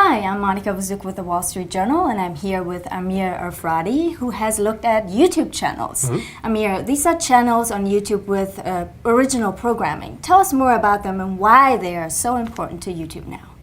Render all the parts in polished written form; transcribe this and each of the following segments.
Hi, I'm Monica Vazuk with the Wall Street Journal, and I'm here with Amir Arfradi, who has looked at YouTube channels. Amir, these are channels on YouTube with original programming. Tell us more about them and why they are so important to YouTube now.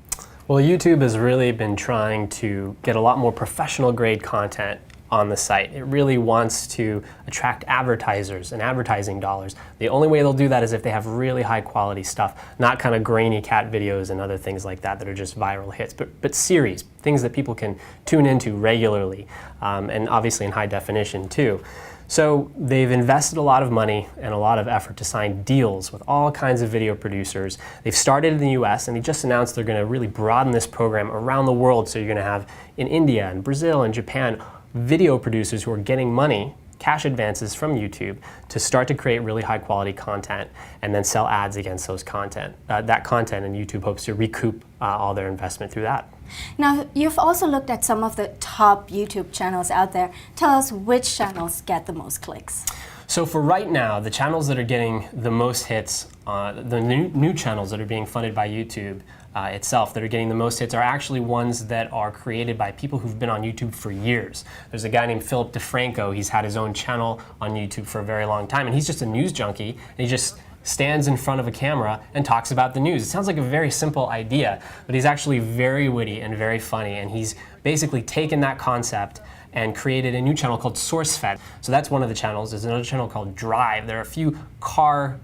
Well, YouTube has really been trying to get a lot more professional grade content on the site. It really wants to attract advertisers and advertising dollars. The only way they'll do that is if they have really high quality stuff, not kind of grainy cat videos and other things like that that are just viral hits, but series, things that people can tune into regularly, and obviously in high definition too. So they've invested a lot of money and a lot of effort to sign deals with all kinds of video producers. They've started in the US and they just announced they're going to really broaden this program around the world. So you're going to have in India and Brazil and Japan video producers who are getting money, cash advances from YouTube to start to create really high quality content and then sell ads against those that content, and YouTube hopes to recoup all their investment through that. Now, you've also looked at some of the top YouTube channels out there. Tell us which channels get the most clicks. So for right now, the channels that are getting the most hits, the new channels that are being funded by YouTube itself that are getting the most hits are actually ones that are created by people who've been on YouTube for years. There's a guy named Philip DeFranco. He's had his own channel on YouTube for a very long time, and he's just a news junkie, and he just stands in front of a camera and talks about the news. It sounds like a very simple idea, but he's actually very witty and very funny, and he's basically taken that concept and created a new channel called SourceFed. So that's one of the channels. There's another channel called Drive. There are a few car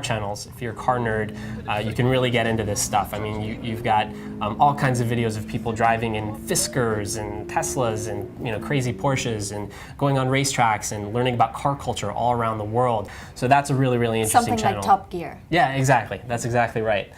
channels. If you're a car nerd, you can really get into this stuff. I mean, you've got all kinds of videos of people driving in Fiskars and Teslas and crazy Porsches and going on racetracks and learning about car culture all around the world. So that's a really, really interesting channel. Something like Top Gear. Yeah, exactly. That's exactly right.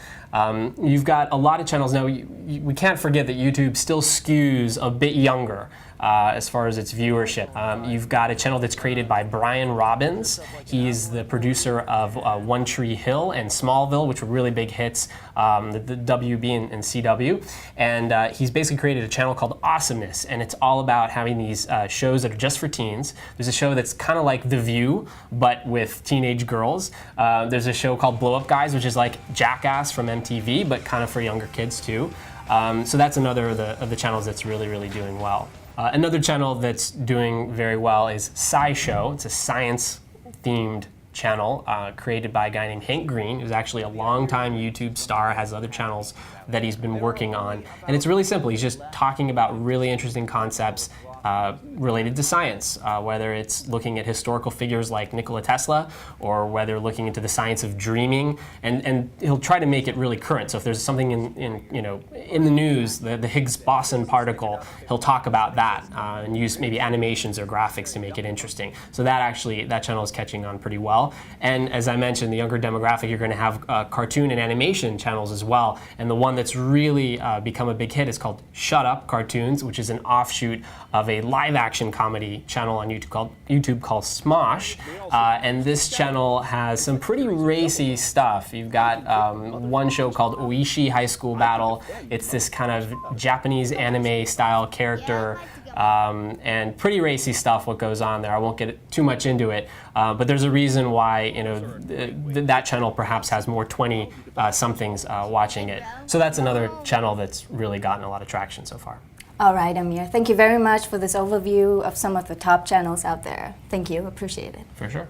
You've got a lot of channels now. We can't forget that YouTube still skews a bit younger as far as its viewership. You've got a channel that's created by Brian Robbins. He's the producer of One Tree Hill and Smallville, which were really big hits, the WB and CW. And he's basically created a channel called Awesomeness, and it's all about having these shows that are just for teens. There's a show that's kind of like The View, but with teenage girls. There's a show called Blow Up Guys, which is like Jackass from MTV, but kind of for younger kids too. So that's another of the channels that's really, really doing well. Another channel that's doing very well is SciShow. It's a science-themed channel created by a guy named Hank Green, who's actually a longtime YouTube star, has other channels that he's been working on. And it's really simple. He's just talking about really interesting concepts related to science, whether it's looking at historical figures like Nikola Tesla, or whether looking into the science of dreaming, and he'll try to make it really current. So if there's something in the news, the Higgs boson particle, he'll talk about that and use maybe animations or graphics to make it interesting. So that channel is catching on pretty well. And as I mentioned, the younger demographic, you're going to have cartoon and animation channels as well. And the one that's really become a big hit is called Shut Up Cartoons, which is an offshoot of a live-action comedy channel on YouTube called Smosh, and this channel has some pretty racy stuff. You've got one show called Oishi High School Battle. It's this kind of Japanese anime-style character, and pretty racy stuff what goes on there. I won't get too much into it, but there's a reason why that channel perhaps has more 20-somethings watching it. So that's another channel that's really gotten a lot of traction so far. All right, Amir. Thank you very much for this overview of some of the top channels out there. Thank you. Appreciate it. For sure.